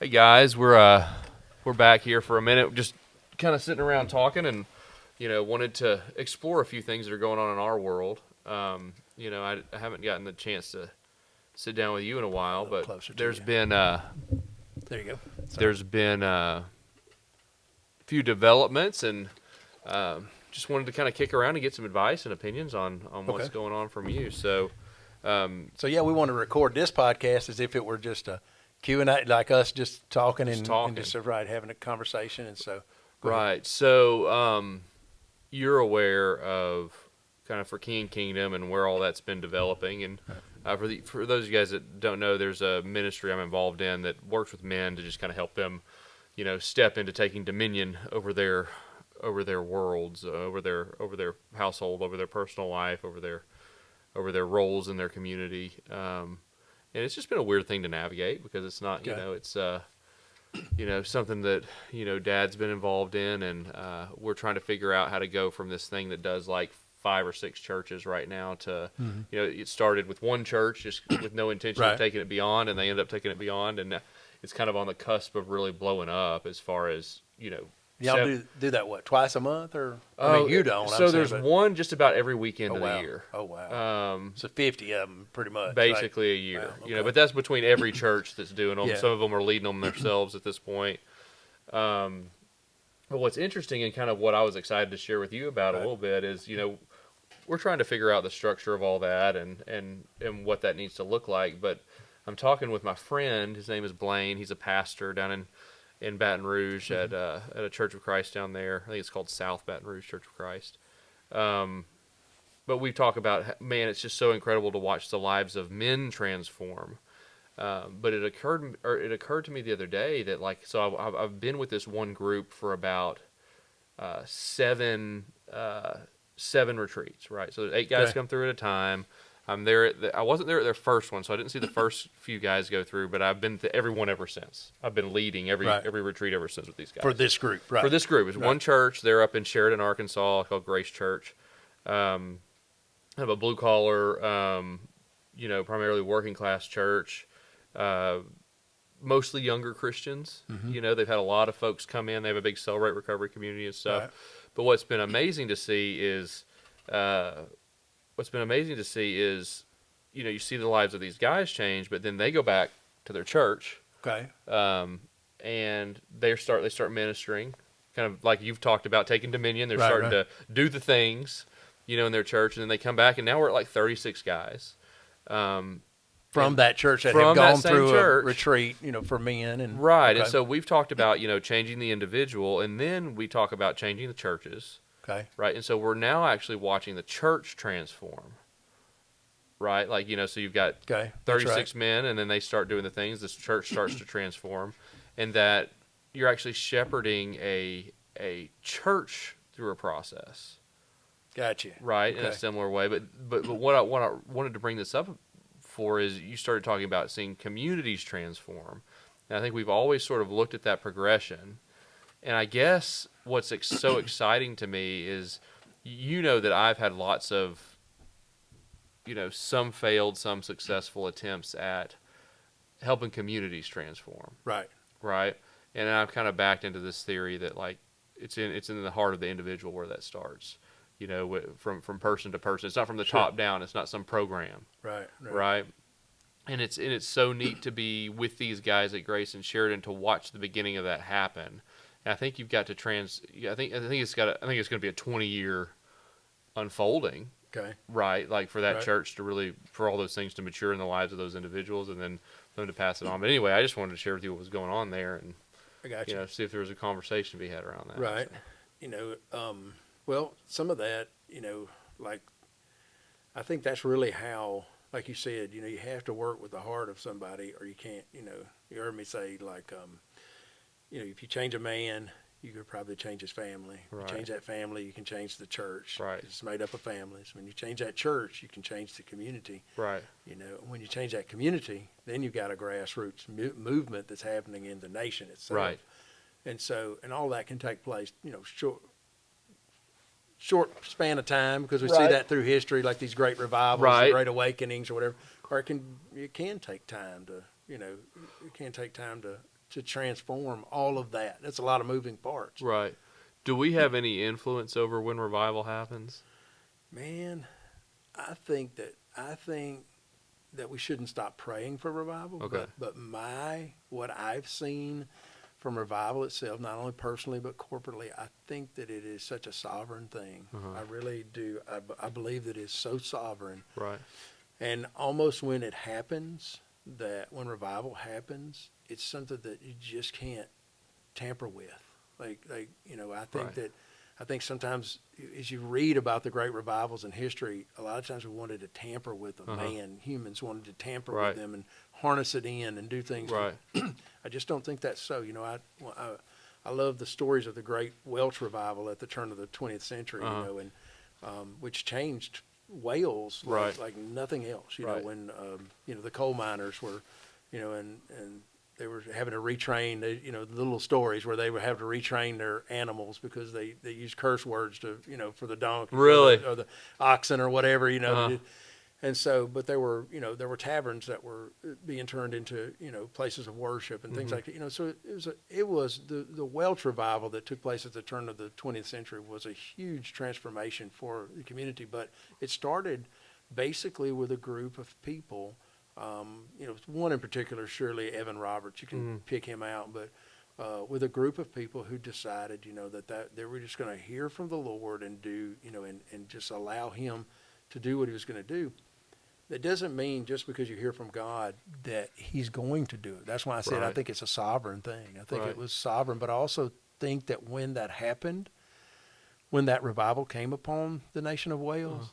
Hey guys, we're back here for a minute, just kind of sitting around talking, and wanted to explore a few things that are going on in our world. I haven't gotten the chance to sit down with you in a while, but there's been There you go. there's been a few developments, and just wanted to kind of kick around and get some advice and opinions on what's going on from you. So, we want to record this podcast as if it were just a Q&A, like us just talking and just having a conversation. And so, right. So, you're aware of kind of for King Kingdom and where all that's been developing. And for those of you guys that don't know, there's a ministry I'm involved in that works with men to just kind of help them, step into taking dominion over their worlds, over their household, over their personal life, over their roles in their community. And it's just been a weird thing to navigate because it's not, it's something that, Dad's been involved in, and we're trying to figure out how to go from this thing that does like 5 or 6 churches right now to, it started with one church just with no intention of taking it beyond, and they ended up taking it beyond, and it's kind of on the cusp of really blowing up as far as, y'all do that, what, twice a month? Or I mean, you don't. So there's one just about every weekend of the year. Oh, wow. So 50 of them pretty much. Basically a year. Wow, okay. But that's between every church that's doing them. Yeah. Some of them are leading them themselves at this point. But what's interesting and kind of what I was excited to share with you about a little bit is, we're trying to figure out the structure of all that and what that needs to look like. But I'm talking with my friend. His name is Blaine. He's a pastor down in Baton Rouge at a Church of Christ down there. I think it's called South Baton Rouge Church of Christ. But we talk about, man, it's just so incredible to watch the lives of men transform. But it occurred to me the other day that I've been with this one group for about 7 retreats, right? So 8 guys come through at a time. I'm there. I wasn't there at their first one, so I didn't see the first few guys go through. But I've been to every one ever since. I've been leading every retreat ever since with these guys. For this group, right? For this group, it's one church. They're up in Sheridan, Arkansas, called Grace Church. I have a blue collar, primarily working class church. Mostly younger Christians. They've had a lot of folks come in. They have a big Celebrate Recovery community and stuff. Right. But what's been amazing to see is. You see the lives of these guys change, but then they go back to their church. Okay. And they start ministering, kind of like you've talked about, taking dominion. They're starting to do the things, in their church, and then they come back, and now we're at like 36 guys. From that church that have gone through a retreat, for men. And so we've talked about, changing the individual, and then we talk about changing the churches. Okay. Right. And so we're now actually watching the church transform. Right. Like, so you've got 36 men, and then they start doing the things. This church starts to transform, and that you're actually shepherding a church through a process. Gotcha. Right. In a similar way. But what I wanted to bring this up for is you started talking about seeing communities transform. And I think we've always sort of looked at that progression. And I guess what's so exciting to me is, that I've had lots of, some failed, some successful attempts at helping communities transform. Right. Right. And I've kind of backed into this theory that it's in the heart of the individual where that starts. From person to person. It's not from the top down. It's not some program. Right. And it's so neat to be with these guys at Grace and Sheridan to watch the beginning of that happen. And I think you've got to I think it's going to be a 20-year unfolding. Okay. Right. Like for that church to really, for all those things to mature in the lives of those individuals and then them to pass it on. But anyway, I just wanted to share with you what was going on there and, I got you. See if there was a conversation to be had around that. Right. So. Well, some of that, I think that's really how, like you said, you have to work with the heart of somebody or you can't, you heard me say if you change a man, you could probably change his family. Right. You change that family, you can change the church. Right. It's made up of families. When you change that church, you can change the community. Right. When you change that community, then you've got a grassroots movement that's happening in the nation itself. Right. And all that can take place, short span of time because we see that through history, like these great revivals, and great awakenings or whatever. Or it can take time to, to transform all of that. That's a lot of moving parts. Right. Do we have any influence over when revival happens? Man, I think that we shouldn't stop praying for revival. Okay. But what I've seen from revival itself, not only personally but corporately, I think that it is such a sovereign thing. Uh-huh. I really do. I believe that it's so sovereign. Right. And almost when it happens, that when revival happens, it's something that you just can't tamper with. I think Right. that I think sometimes as you read about the great revivals in history, a lot of times we wanted to tamper with them. Uh-huh. Humans wanted to tamper Right. with them and harness it in and do things. Right. I just don't think that's so. I love the stories of the great Welsh revival at the turn of the 20th century, Uh-huh. and which changed Wales Right. like nothing else. Right. When the coal miners were, and they were having to retrain, the little stories where they would have to retrain their animals because they used curse words to, for the donkey, Really? or the oxen or whatever, Uh-huh. And so, but there were taverns that were being turned into, places of worship and things Mhm. like that. So it was the Welsh revival that took place at the turn of the 20th century was a huge transformation for the community. But it started basically with a group of people. One in particular, surely Evan Roberts. You can pick him out, but with a group of people who decided, that they were just going to hear from the Lord and do, and just allow Him to do what He was going to do. That doesn't mean just because you hear from God that He's going to do it. That's why I said I Right. think it's a sovereign thing. I think Right. it was sovereign, but I also think that when that happened, when that revival came upon the nation of Wales,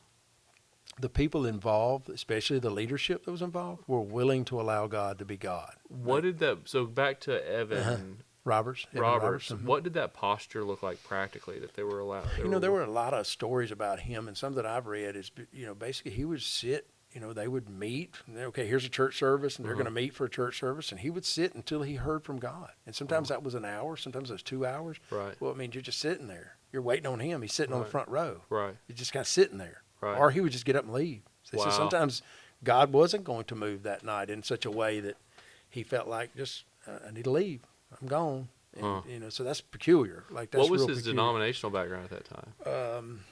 the people involved, especially the leadership that was involved, were willing to allow God to be God. What did that? So back to Evan Evan Roberts. mhm. What did that posture look like practically that they were allowed? There were a lot of stories about him, and some that I've read is, basically he would sit. They would meet. Okay, here's a church service, and they're going to meet for a church service, and he would sit until he heard from God. And sometimes that was an hour, sometimes it was 2 hours. Right. Well, you're just sitting there. You're waiting on him. He's sitting on the Right. front row. Right. You're just kind of sitting there. Right. Or he would just get up and leave. So Wow. sometimes God wasn't going to move that night in such a way that he felt like, just, I need to leave. I'm gone. And, so that's peculiar. Like that's what was real his peculiar. denominational background at that time? I'm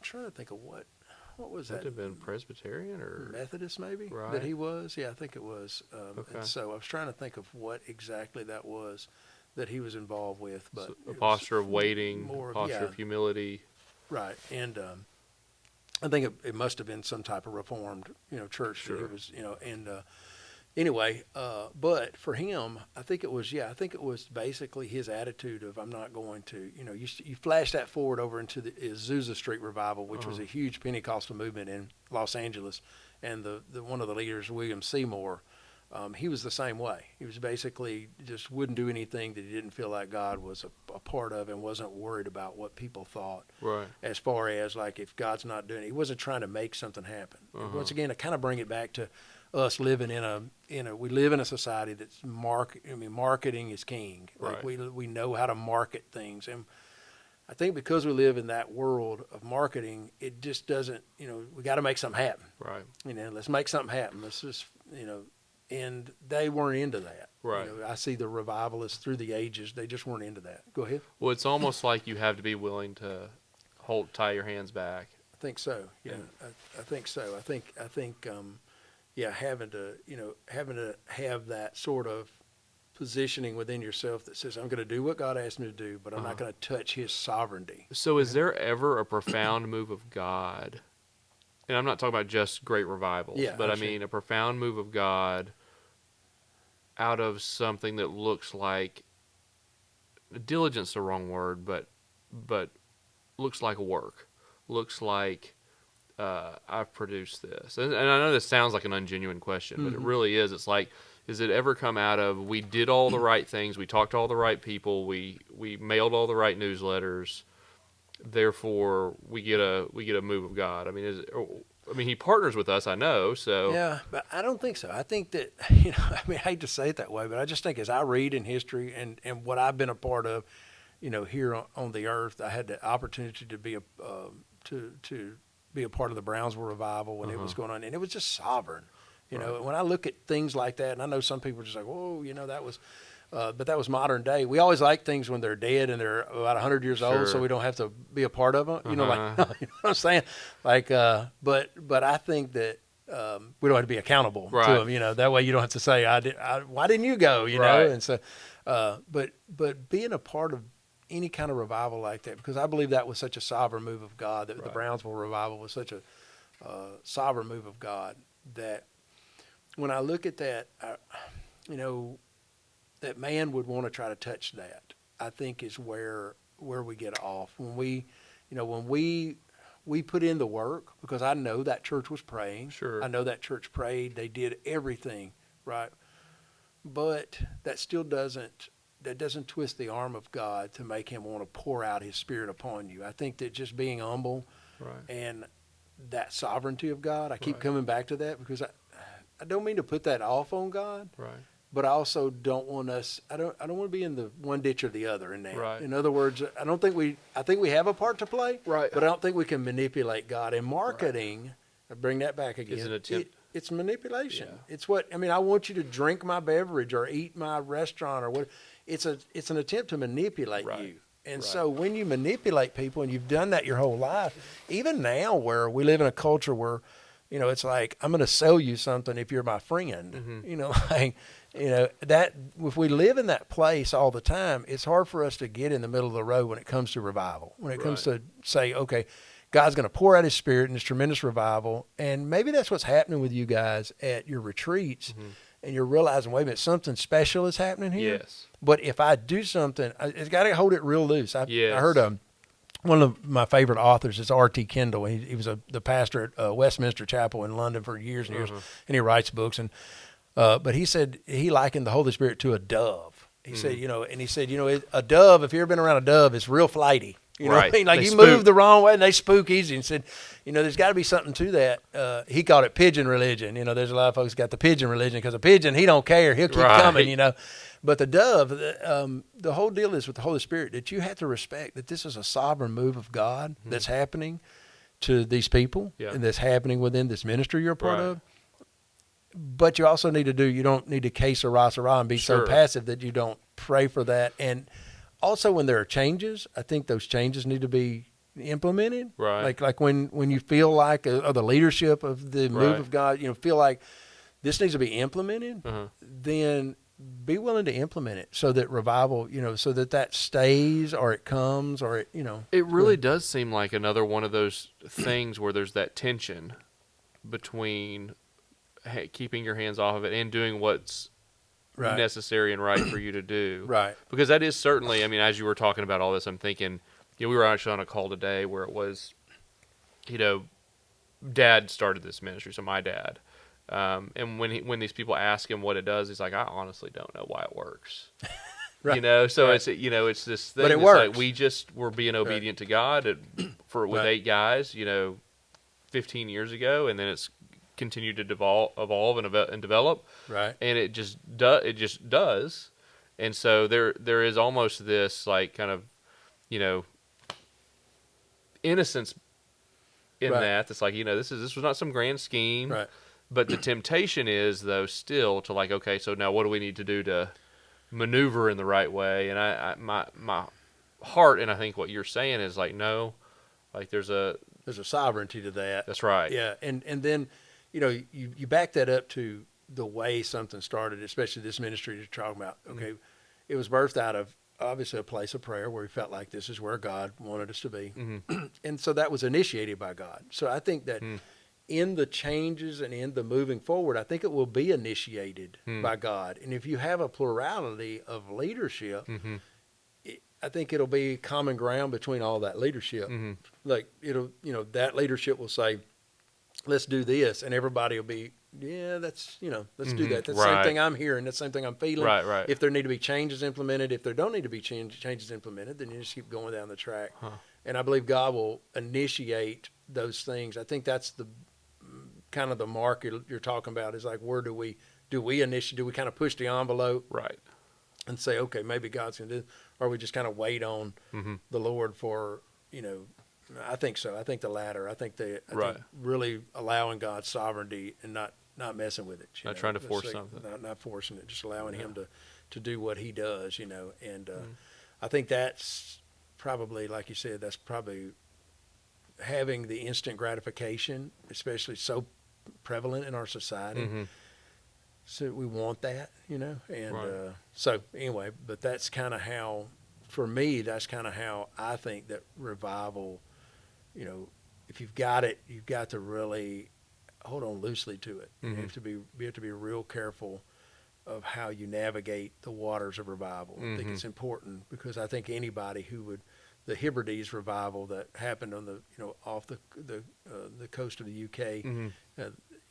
trying to think of what was Would that? it have been Presbyterian or Methodist, maybe, Right. that he was. Yeah, I think it was. Okay. And so I was trying to think of what exactly that was that he was involved with. But a it posture was of waiting, more a of- posture yeah. of humility? right. And I think it must have been some type of reformed, church. Sure. That it was, and anyway, but for him, I think it was basically his attitude of, I'm not going to, you flash that forward over into the Azusa Street revival, which was a huge Pentecostal movement in Los Angeles, and the one of the leaders, William Seymour, he was the same way. He was basically just wouldn't do anything that he didn't feel like God was a part of, and wasn't worried about what people thought. Right. As far as like, if God's not doing it, he wasn't trying to make something happen. Once again, I kind of bring it back to us living we live in a society that's marketing is king. Like Right. we know how to market things, and I think because we live in that world of marketing, it just doesn't. We got to make something happen. Right. Let's make something happen. Let's just and they weren't into that. Right. I see the revivalists through the ages; they just weren't into that. Go ahead. Well, it's almost like you have to be willing to tie your hands back. I think so. Yeah, I think so. I think having to have that sort of positioning within yourself that says, I'm going to do what God asked me to do, but I'm not going to touch His sovereignty. So is there ever a profound move of God? And I'm not talking about just great revivals, but I mean a profound move of God out of something that looks like, diligence is the wrong word, but looks like work, looks like I've produced this. And I know this sounds like an ungenuine question, but it really is. It's like, is it ever come out of, we did all the right things, we talked to all the right people, we mailed all the right newsletters, therefore we get a move of God? I mean, He partners with us, I know. So yeah, but I don't think so. I think that I hate to say it that way, but I just think as I read in history and what I've been a part of, here on the earth, I had the opportunity to be a part of the Brownsville revival when it was going on, and it was just sovereign. When I look at things like that, and I know some people are just like, whoa, that was. But that was modern day. We always like things when they're dead and they're about 100 years old, so we don't have to be a part of them. You know, like you know what I'm saying? Like, but I think that we don't have to be accountable to them. You know, that way you don't have to say, why didn't you go? You know, and so, but being a part of any kind of revival like that, because I believe that was such a sovereign move of God, that the Brownsville revival was such a sovereign move of God, that when I look at that, you know, that man would want to try to touch that, I think is where we get off. When we put in the work, because I know that church was praying. Sure. I know that church prayed. They did everything right. But that still doesn't twist the arm of God to make him want to pour out his Spirit upon you. I think that just being humble and that sovereignty of God, I keep coming back to that, because I don't mean to put that off on God. Right. But I also don't want us. I don't want to be in the one ditch or the other in that. Right. In other words, I think we have a part to play. Right. But I don't think we can manipulate God. And marketing, I bring that back again. Is an attempt. It's manipulation. Yeah. It's I want you to drink my beverage or eat my restaurant or what. It's an attempt to manipulate you. And so when you manipulate people, and you've done that your whole life, even now where we live in a culture where, you know, it's like, I'm going to sell you something if you're my friend. Mm-hmm. You know, like, you know, that if we live in that place all the time, it's hard for us to get in the middle of the road when it comes to revival, when it comes to say, okay, God's going to pour out his Spirit in this tremendous revival. And maybe that's what's happening with you guys at your retreats. Mm-hmm. And you're realizing, wait a minute, something special is happening here. Yes. But if I do something, it's got to hold it real loose. I heard one of my favorite authors is R.T. Kendall. He was the pastor at Westminster Chapel in London for years and years, and he writes books. And but he said he likened the Holy Spirit to a dove. He said, you know, a dove, if you've ever been around a dove, it's real flighty. You know what I mean? Like, you move the wrong way and they spook easy. And said, you know, there's got to be something to that. He called it pigeon religion. You know, there's a lot of folks got the pigeon religion, because a pigeon, he don't care. He'll keep coming, you know. But the dove, the whole deal is with the Holy Spirit, that you have to respect that this is a sovereign move of God that's happening to these people and that's happening within this ministry you're a part of. But you also need to you don't need to que sera and be so passive that you don't pray for that. And also, when there are changes, I think those changes need to be implemented. Right. Like when you feel like the leadership of the move of God, you know, feel like this needs to be implemented, then be willing to implement it, so that revival, you know, so that stays, or it comes, or it, you know. It really does seem like another one of those things where there's that tension between keeping your hands off of it and doing what's necessary and right for you to do. Right. Because that is certainly, I mean, as you were talking about all this, I'm thinking, you know, we were actually on a call today where it was, you know, Dad started this ministry, so my dad. And when these people ask him what it does, he's like, I honestly don't know why it works. You know, so it's, you know, it's this thing. But it works. Like we're being obedient to God with 8 guys, you know, 15 years ago, and then it's continued to evolve and develop. Right. And it just does. And so there is almost this, like, kind of, you know, innocence in that. It's like, you know, this was not some grand scheme. Right. But the temptation is, though, still to, like, okay, so now what do we need to do to maneuver in the right way? And my heart, and I think what you're saying is, like, no, like, there's a sovereignty to that. That's right. Yeah. And then, you know, you back that up to the way something started, especially this ministry you're talking about. Okay. It was birthed out of, obviously, a place of prayer where we felt like this is where God wanted us to be. And so that was initiated by God. So I think that in the changes and in the moving forward, I think it will be initiated by God. And if you have a plurality of leadership, I think it'll be common ground between all that leadership. Like, it'll, you know, that leadership will say, let's do this. And everybody will be, yeah, that's, you know, let's do that. That's the same thing I'm hearing. That's the same thing I'm feeling. Right. If there need to be changes implemented, if there don't need to be changes implemented, then you just keep going down the track. And I believe God will initiate those things. I think that's the kind of the mark you're talking about, is like, where do we initiate? Do we kind of push the envelope? Right. And say, okay, maybe God's going to do it, or we just kind of wait on the Lord for, you know, I think so. I think the latter. I think think really allowing God's sovereignty and not messing with it. Not trying to force something. Not forcing it, just allowing Him to do what he does, and I think that's probably, like you said, that's probably having the instant gratification, especially so prevalent in our society. Mm-hmm. So we want that, and Right. so anyway, but that's kind of how, for me, that's kind of how I think that revival, if you've got it, you've got to really hold on loosely to it. You Mm-hmm. have to be real careful of how you navigate the waters of revival. I think Mm-hmm. it's important because I think anybody who would, the Hebrides revival that happened on the, off the coast of the UK, Mm-hmm.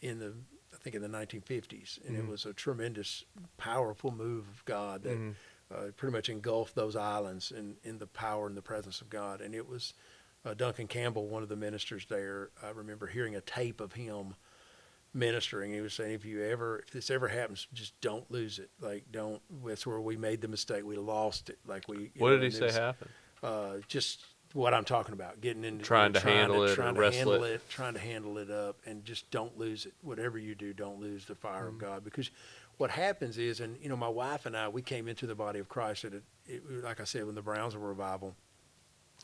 in the, I think in the 1950s, and Mm-hmm. it was a tremendous, powerful move of God that Mm-hmm. pretty much engulfed those islands in the power and the presence of God. And it was Duncan Campbell, one of the ministers there. I remember hearing a tape of him ministering. He was saying, if this ever happens, just don't lose it. Like, don't. That's where we made the mistake. We lost it. Like What did he say happened? Just what I'm talking about, getting into Trying to handle it or wrestle it. trying to handle it up, and just don't lose it. Whatever you do, don't lose the fire of God, because what happens is, and my wife and I, we came into the body of Christ like I said, when the Browns were revival,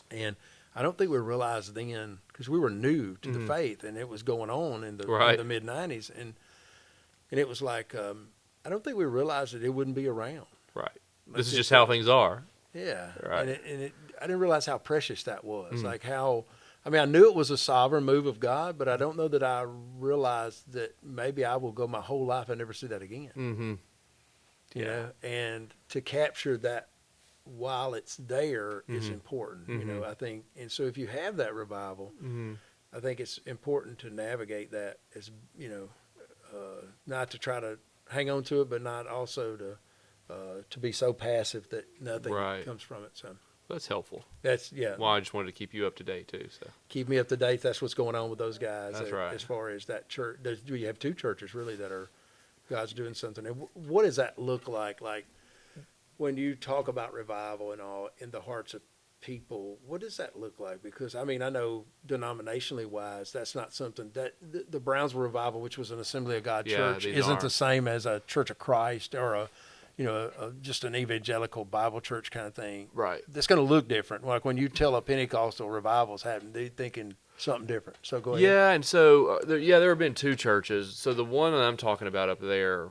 and I don't think we realized then, because we were new to the faith, and it was going on in the mid '90s, and it was like I don't think we realized that it wouldn't be around. Right. Like This is just how things are. Yeah, Right. and I didn't realize how precious that was. Like how, I mean, I knew it was a sovereign move of God, but I don't know that I realized that maybe I will go my whole life and never see that again. Mm-hmm. You know, and to capture that while it's there is important. I think, and so if you have that revival, I think it's important to navigate that as not to try to hang on to it, but not also to be so passive that nothing comes from it. So that's helpful. that's Well, I just wanted to keep you up to date too. So keep me up to date. That's what's going on with those guys. That's right. As far as that church, we have two churches really that are God's doing something. And what does that look like? Like when you talk about revival and all in the hearts of people, what does that look like? Because I mean, I know denominationally wise, that's not something that the Brownsville revival, which was an Assembly of God church, isn't the same as a Church of Christ or just an evangelical Bible church kind of thing. Right. That's going to look different. Like when you tell a Pentecostal revival's happening, they're thinking something different. So go ahead. Yeah, and so there have been two churches. So the one that I'm talking about up there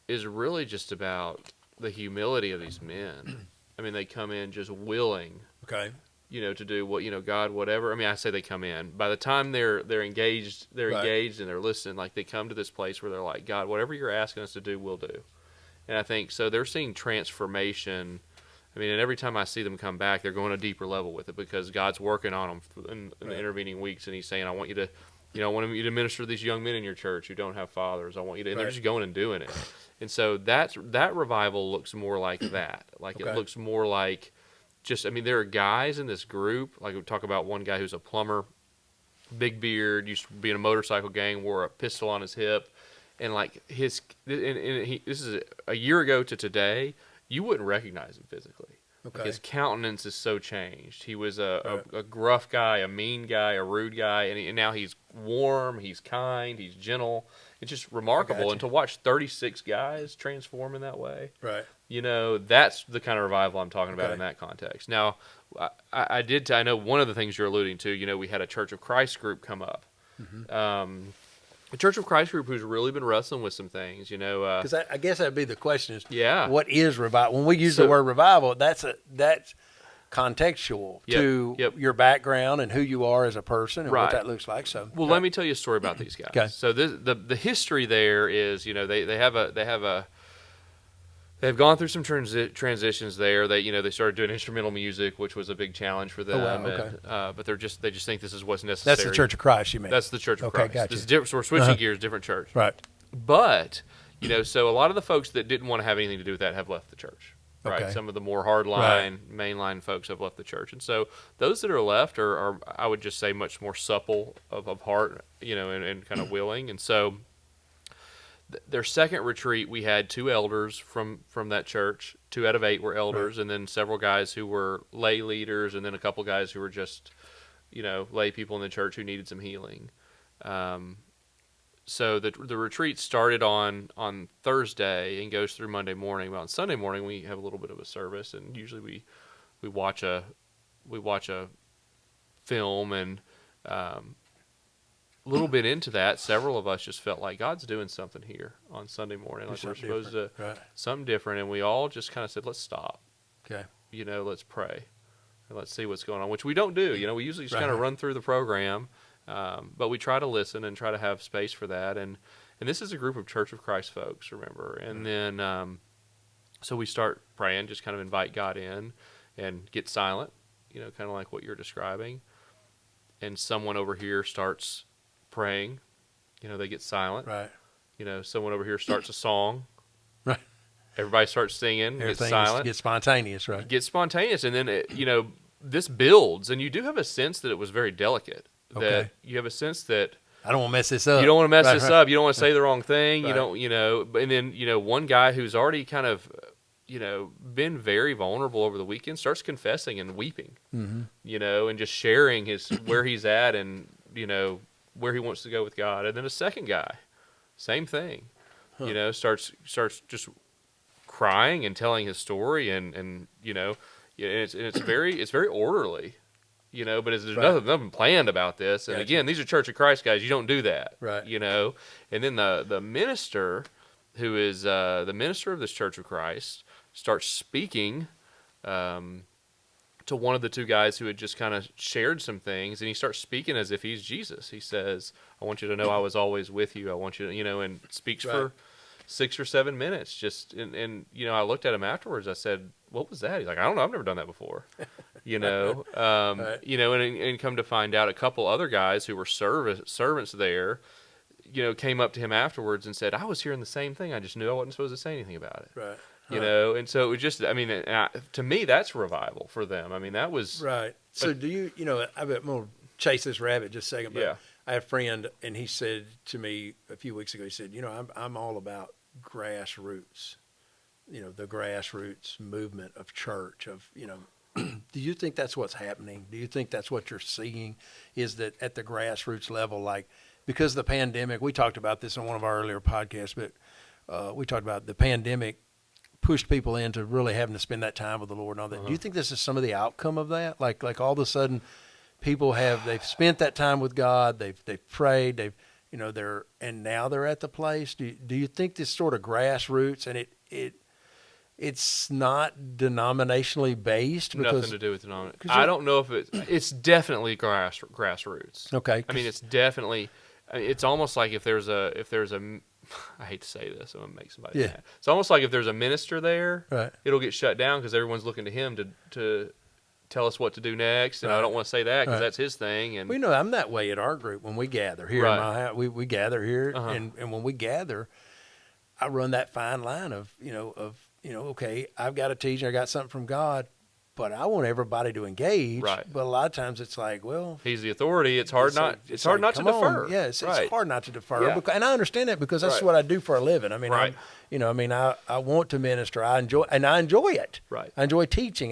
is really just about the humility of these men. I mean, they come in just willing, Okay. to do what God, whatever. I mean, I say they come in. By the time they're engaged, engaged and they're listening. Like they come to this place where they're like, God, whatever you're asking us to do, we'll do. And I think so. They're seeing transformation. I mean, and every time I see them come back, they're going a deeper level with it because God's working on them in the intervening weeks, and He's saying, "I want you to, I want you to minister to these young men in your church who don't have fathers. I want you to." And they're just going and doing it. And so that revival looks more like that. Like it looks more like just. I mean, there are guys in this group. Like we talk about one guy who's a plumber, big beard, used to be in a motorcycle gang, wore a pistol on his hip. And like this is a year ago to today, you wouldn't recognize him physically. Okay. His countenance is so changed. He was a gruff guy, a mean guy, a rude guy, and now he's warm, he's kind, he's gentle. It's just remarkable. And to watch 36 guys transform in that way, Right. That's the kind of revival I'm talking about in that context. Now, I know one of the things you're alluding to. We had a Church of Christ group come up. Mm-hmm. The Church of Christ group who's really been wrestling with some things, Because I guess that'd be the question is, yeah, what is revival? When we use the word revival, that's contextual to your background and who you are as a person and what that looks like. So, let me tell you a story about these guys. Okay. So the history there is, they've gone through some transitions there. They started doing instrumental music, which was a big challenge for them. Oh, wow, okay. But they just think this is what's necessary. That's the Church of Christ, you mean? That's the Church of Christ. Okay, gotcha. So we're switching gears, different church. Right. But so a lot of the folks that didn't want to have anything to do with that have left the church. Right. Okay. Some of the more hardline, mainline folks have left the church, and so those that are left are I would just say much more supple of heart, and kind of willing, and so. Their second retreat, we had 2 elders from that church. 2 out of 8 were elders, and then several guys who were lay leaders, and then a couple guys who were just, lay people in the church who needed some healing. so the retreat started on Thursday and goes through Monday morning. But on Sunday morning we have a little bit of a service, and usually we watch a film, and a little bit into that, several of us just felt like God's doing something here on Sunday morning, like we're supposed to, right. something different, and we all just kind of said, let's stop. Okay. Let's pray and let's see what's going on, which we don't do. We usually just kind of run through the program, but we try to listen and try to have space for that. And this is a group of Church of Christ folks, remember. And then so we start praying, just kind of invite God in and get silent, kind of like what you're describing. And someone over here starts praying, they get silent. Right. Someone over here starts a song. Right. Everybody starts singing, gets silent. Gets spontaneous, right? Gets spontaneous, and then, this builds, and you do have a sense that it was very delicate. Okay. That you have a sense that I don't want to mess this up. you don't want to mess this up. You don't want to say the wrong thing. Right. You don't, and then, one guy who's already kind of, been very vulnerable over the weekend starts confessing and weeping, and just sharing where he's at and, where he wants to go with God. And then a second guy, same thing, starts just crying and telling his story, and it's very orderly, but there's nothing planned about this. And again, these are Church of Christ guys. You don't do that, right? And then the minister, who is the minister of this Church of Christ, starts speaking to one of the two guys who had just kind of shared some things, and he starts speaking as if he's Jesus. He says, "I want you to know I was always with you. I want you to," and speaks for 6 or 7 minutes. Just and I looked at him afterwards. I said, "What was that?" He's like, "I don't know. I've never done that before." And come to find out, a couple other guys who were servants there, came up to him afterwards and said, "I was hearing the same thing. I just knew I wasn't supposed to say anything about it." Right. And so it was just, to me, that's revival for them. That was right. So do you, I'm going to chase this rabbit just a second, but yeah. I have a friend, and he said to me a few weeks ago, he said, I'm all about grassroots, the grassroots movement of church, do you think that's what's happening? Do you think that's what you're seeing, is that at the grassroots level, like, because of the pandemic, we talked about this on one of our earlier podcasts, but we talked about the pandemic pushed people into really having to spend that time with the Lord and all that. Do you think this is some of the outcome of that? Like all of a sudden people they've spent that time with God, they've prayed, and now they're at the place. Do you think this sort of grassroots, and it's not denominationally based? Nothing to do with denomination. I don't know if it's definitely grassroots. Okay. It's definitely, it's almost like if there's a I hate to say this, I'm going to make somebody mad. It's almost like if there's a minister there, right, it'll get shut down because everyone's looking to him to tell us what to do next. And I don't want to say that because that's his thing. And I'm that way at our group when we gather here in my house. We gather here, and when we gather, I run that fine line of okay, I've got a teaching, I got something from God, but I want everybody to engage. Right. But a lot of times it's like, well, he's the authority. It's hard not to defer. Yeah, it's hard not to defer. Yeah. And I understand that because that's what I do for a living. Right. I want to minister. I enjoy it. Right. I enjoy teaching.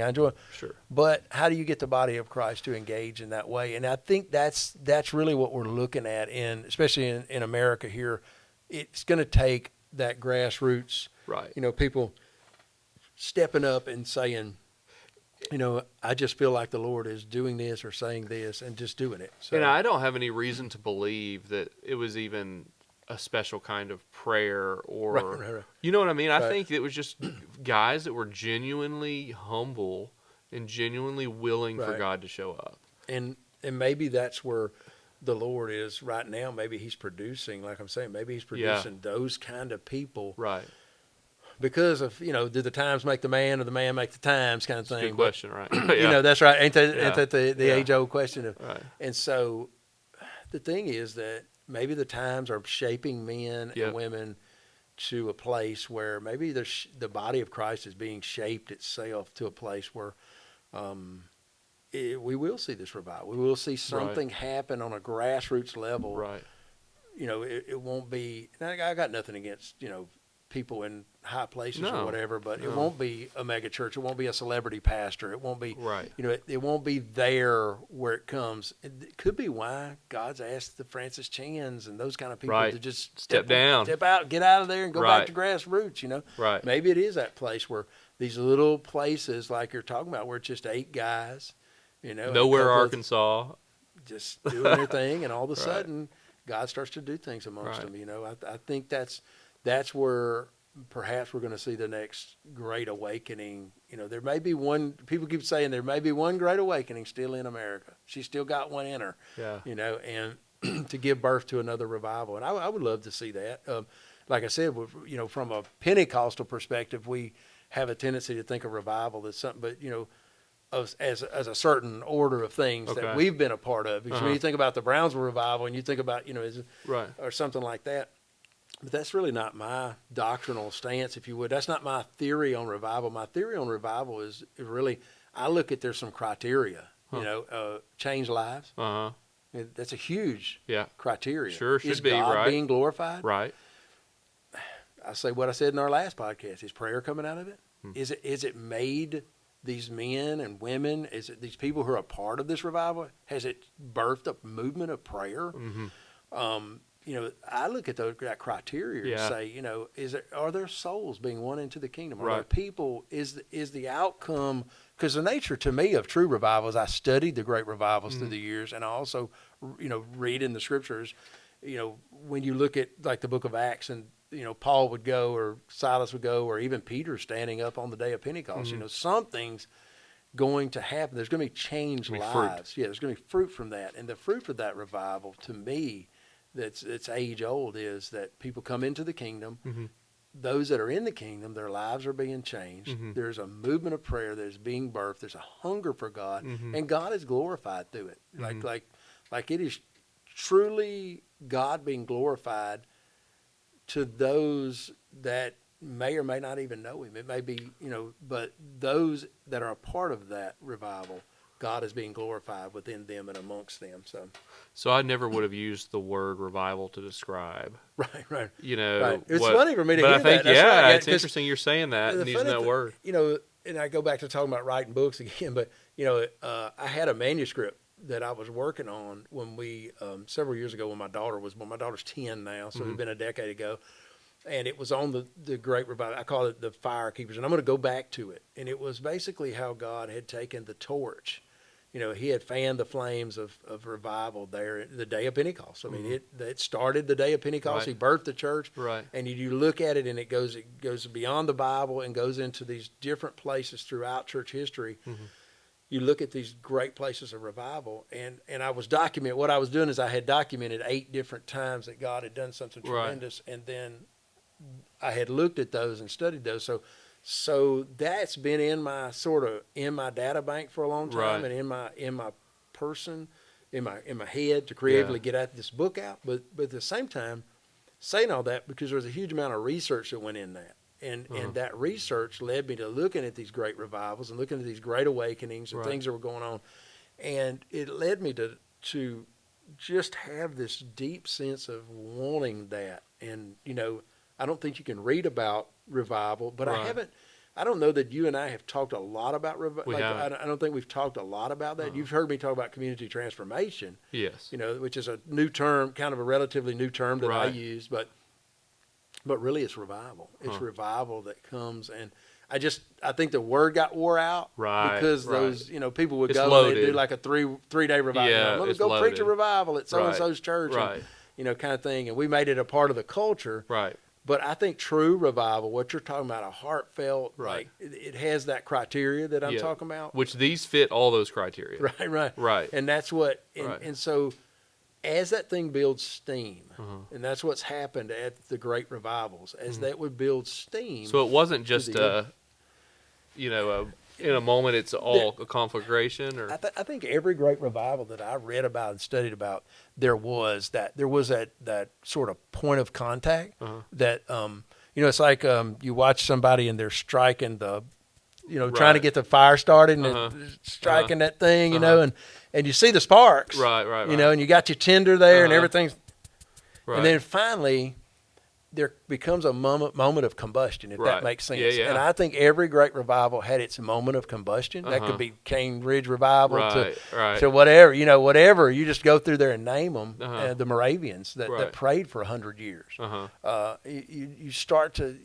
Sure. But how do you get the body of Christ to engage in that way? And I think that's really what we're looking at especially in America here. It's going to take that grassroots, right. People stepping up and saying, I just feel like the Lord is doing this or saying this and just doing it. So, and I don't have any reason to believe that it was even a special kind of prayer or, right. You know what I mean? I think it was just guys that were genuinely humble and genuinely willing for God to show up. And maybe that's where the Lord is right now. Maybe he's producing, like I'm saying, those kind of people. Right. Because of, do the times make the man or the man make the times kind of thing. Good question, right? That's right. Ain't that the age-old question? Right. And so the thing is that maybe the times are shaping men and women to a place where maybe the body of Christ is being shaped itself to a place where we will see this revival. We will see something happen on a grassroots level. Right. It won't be – I got nothing against, people in – high places No. or whatever, but it No. won't be a mega church. It won't be a celebrity pastor. It won't be, Right. it won't be there where it comes. It could be why God's asked the Francis Chans and those kind of people Right. to just Step down. step out, get out of there and go Right. back to grassroots, Right. Maybe it is that place where these little places like you're talking about where it's just 8 guys, and a Nowhere, couple of Arkansas. just doing their thing, and all of a Right. sudden God starts to do things amongst Right. them. I think that's where perhaps we're going to see the next great awakening. There may be one. People keep saying there may be one great awakening still in America. She's still got one in her. Yeah. And to give birth to another revival, and I would love to see that. Like I said, from a Pentecostal perspective, we have a tendency to think of revival as something, but as a certain order of things Okay. that we've been a part of. Because when you think about the Brownsville revival and you think about, Right. or something like that, but that's really not my doctrinal stance, if you would. That's not my theory on revival. My theory on revival is really, I look at there's some criteria, change lives. Uh-huh. That's a huge Yeah. criteria. Sure, should is be, God right. being glorified? Right. I say what I said in our last podcast. Is prayer coming out of it? Is it made these men and women? Is it these people who are a part of this revival? Has it birthed a movement of prayer? Mm-hmm. I look at that criteria Yeah. and say, are there souls being won into the kingdom? Are there Right. people? Is the outcome? Because the nature to me of true revivals, I studied the great revivals through the years, and I also, read in the scriptures. When you look at like the book of Acts, and Paul would go, or Silas would go, or even Peter standing up on the day of Pentecost. Something's going to happen. There's going to be changed Fruit. lives. Yeah, there's going to be fruit from that, and the fruit of that revival, to me, it's age old, is that people come into the kingdom. Mm-hmm. Those that are in the kingdom, their lives are being changed. Mm-hmm. There's a movement of prayer that is being birthed. There's a hunger for God, Mm-hmm. and God is glorified through it. Mhm. Like it is truly God being glorified to those that may or may not even know Him. It may be, but those that are a part of that revival, God is being glorified within them and amongst them. So I never would have used the word revival to describe. Right. Right. It's funny for me to but hear I think, that. That's right. it's 'Cause interesting you're saying that the and using funny that thi- word. And I go back to talking about writing books again, but I had a manuscript that I was working on when we several years ago when my daughter was born. My daughter's 10 now, so it's been a decade ago, and it was on the Great Revival. I call it the Fire Keepers, and I'm going to go back to it. And it was basically how God had taken the torch. He had fanned the flames of revival there the day of Pentecost. I mean, it started the day of Pentecost. Right. He birthed the church. Right. And you look at it, and it goes beyond the Bible and goes into these different places throughout church history. Mm-hmm. You look at these great places of revival, and I was what I was doing is I had documented 8 different times that God had done something Right. tremendous, and then I had looked at those and studied those. So that's been in my data bank for a long time, Right. and in my person, in my head to creatively get this book out. But at the same time, saying all that because there's a huge amount of research that went in that, and that research led me to looking at these great revivals and looking at these great awakenings and Right. things that were going on, and it led me to just have this deep sense of wanting that. And I don't think you can read about revival, but Right. I don't know that you and I have talked a lot about revival. We haven't. I don't think we've talked a lot about that. You've heard me talk about community transformation, Yes. which is a new term, kind of a relatively new term that I Right. use, but really it's revival. It's revival that comes, and I think the word got wore out, Right, because right. those, people would It's go and they'd do loaded. like a three-day revival. Yeah, Let me it's go preach a loaded. revival at so-and-so's church, Right. and, kind of thing. And we made it a part of the culture. Right. But I think true revival, what you're talking about, a heartfelt, Right. like it has that criteria that I'm Yeah. talking about. Which these fit all those criteria. Right. Right. And that's what, Right. and so as that thing builds steam, Uh-huh. and that's what's happened at the great revivals, as that would build steam. So it wasn't just the in a moment it's all a conflagration, or I think every great revival that I read about and studied about, there was that sort of point of contact that it's like you watch somebody and they're striking the trying to Right. get the fire started and Uh-huh. they're striking that thing, Uh-huh. and you see the sparks, Right. and you got your tinder there and Uh-huh. everything's, right. and then finally there becomes a moment of combustion, if that makes sense. Yeah. And I think every great revival had its moment of combustion. That could be Cane Ridge Revival to whatever, whatever. You just go through there and name them. The Moravians that prayed for 100 years. You start to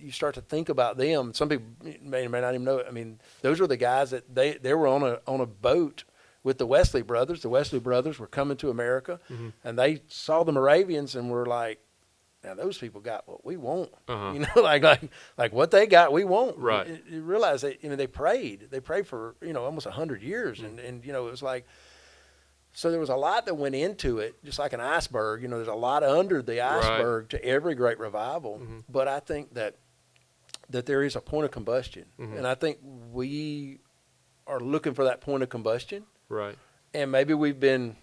think about them. Some people may not even know it. I mean, those were the guys that they were on a boat with the Wesley brothers. The Wesley brothers were coming to America, and they saw the Moravians and were like, now those people got what we want, like what they got, we want. Right. You realize that they prayed for almost 100 years, and it was like, so there was a lot that went into it, just like an iceberg. There's a lot under the iceberg to every great revival. But I think that there is a point of combustion, and I think we are looking for that point of combustion. Right. And maybe we've been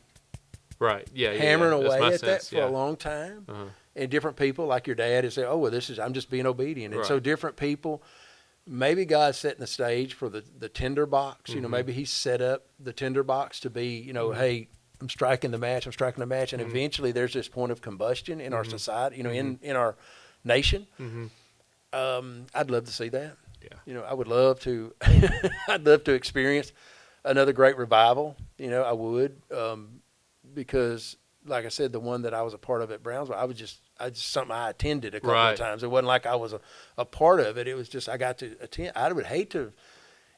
hammering away at that for a long time. And different people, like your dad, is say, "Oh, well, I'm just being obedient." And so different people, maybe God's setting the stage for the tinder box. Maybe He's set up the tinder box to be, hey, I'm striking the match. And eventually there's this point of combustion in our society, in our nation. I'd love to see that. Yeah. I would love to, I'd love to experience another great revival. I would, because like I said, the one that I was a part of at Brownsville, I just something I attended a couple of times. It wasn't like I was a part of it. It was just I got to attend. I would hate to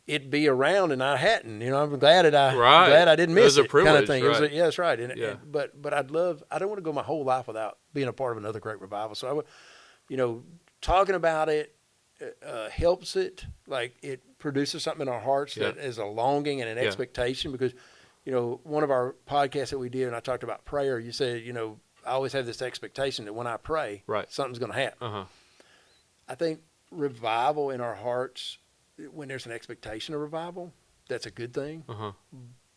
it be around and I hadn't. I'm glad that glad I didn't miss it. Kind of thing. Right. That's right. But I'd love. I don't want to go my whole life without being a part of another great revival. So I would, talking about it helps it. Like it produces something in our hearts that is a longing and an expectation because. One of our podcasts that we did, and I talked about prayer, you said, I always have this expectation that when I pray, something's going to happen. I think revival in our hearts, when there's an expectation of revival, that's a good thing.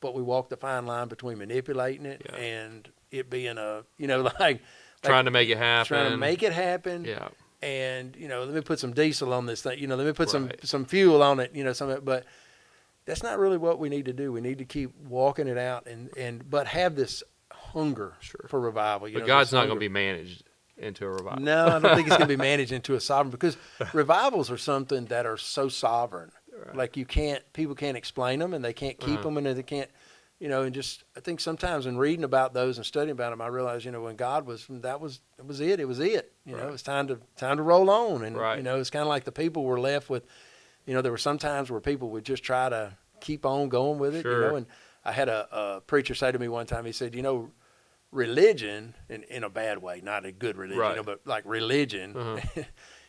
But we walk the fine line between manipulating it and it being like trying to make it happen. Trying to make it happen. Yeah. And, let me put some diesel on this thing. Let me put some fuel on it, but that's not really what we need to do. We need to keep walking it out but have this hunger for revival. But God's not going to be managed into a revival. No, I don't think it's going to be managed into a sovereign because revivals are something that are so sovereign. Right. Like people can't explain them and they can't keep them and they can't, and just, I think sometimes in reading about those and studying about them, I realized, when God was, it was it. It was it. It was time to roll on. And, it's kind of like the people were left with, there were some times where people would just try to keep on going with it, and I had a preacher say to me one time, he said, religion, in a bad way, not a good religion, but like religion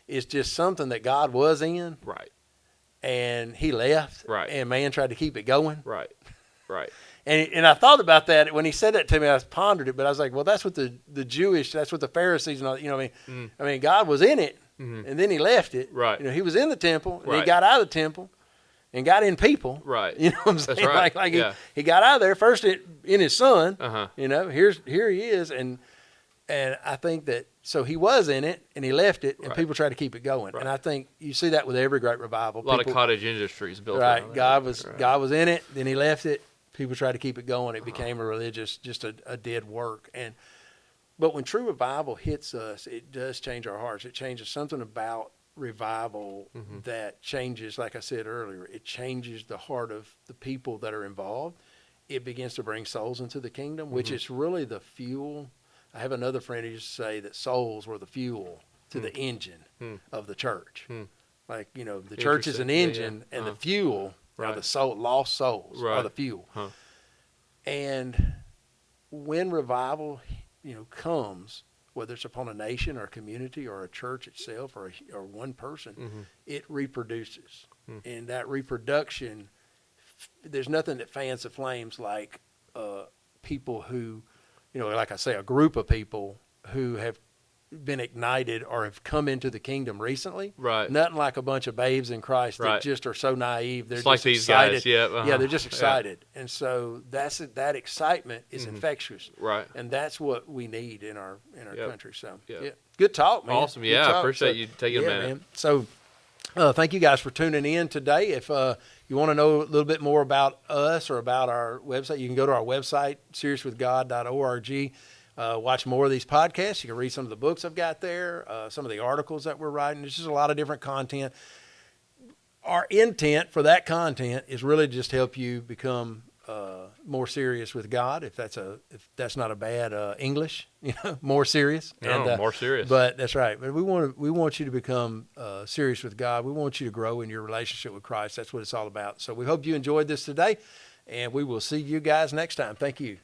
is just something that God was in. Right. And He left. Right. And man tried to keep it going. Right. Right. And I thought about that when he said that to me. I pondered it, but I was like, well, that's what the Pharisees and all. I mean, God was in it. And then He left it. Right. He was in the temple, and He got out of the temple, and got in people. Right. You know what I'm saying? That's right. He got out of there first in His Son. Here He is, and I think that so He was in it, and He left it, and people try to keep it going. Right. And I think you see that with every great revival. A lot of cottage industries built. Right. God was in it, then He left it. People tried to keep it going. It became a religious, just a dead work. But when true revival hits us, it does change our hearts. It changes something about revival that changes, like I said earlier, it changes the heart of the people that are involved. It begins to bring souls into the kingdom, which is really the fuel. I have another friend who used to say that souls were the fuel to the engine of the church. Like, the church is an engine and the fuel are the lost souls are the fuel. And when revival comes, whether it's upon a nation or a community or a church itself or one person, it reproduces. And that reproduction, there's nothing that fans the flames like people who, like I say, a group of people who have been ignited or have come into the kingdom recently. Right. Nothing like a bunch of babes in Christ that just are so naive. They're just like these excited. Guys. Yeah. Yeah, they're just excited. Yeah. And so that excitement is infectious. Right. And that's what we need in our country. So yeah. Good talk, man. Awesome. Good talk. Appreciate you taking a minute. Man. So thank you guys for tuning in today. If you want to know a little bit more about us or about our website, you can go to our website, seriouswithgod.org. watch more of these podcasts. You can read some of the books I've got there, some of the articles that we're writing. There's just a lot of different content. Our intent for that content is really just help you become more serious with God. If that's not a bad English, more serious. No, more serious. But that's right. But we want you to become serious with God. We want you to grow in your relationship with Christ. That's what it's all about. So we hope you enjoyed this today, and we will see you guys next time. Thank you.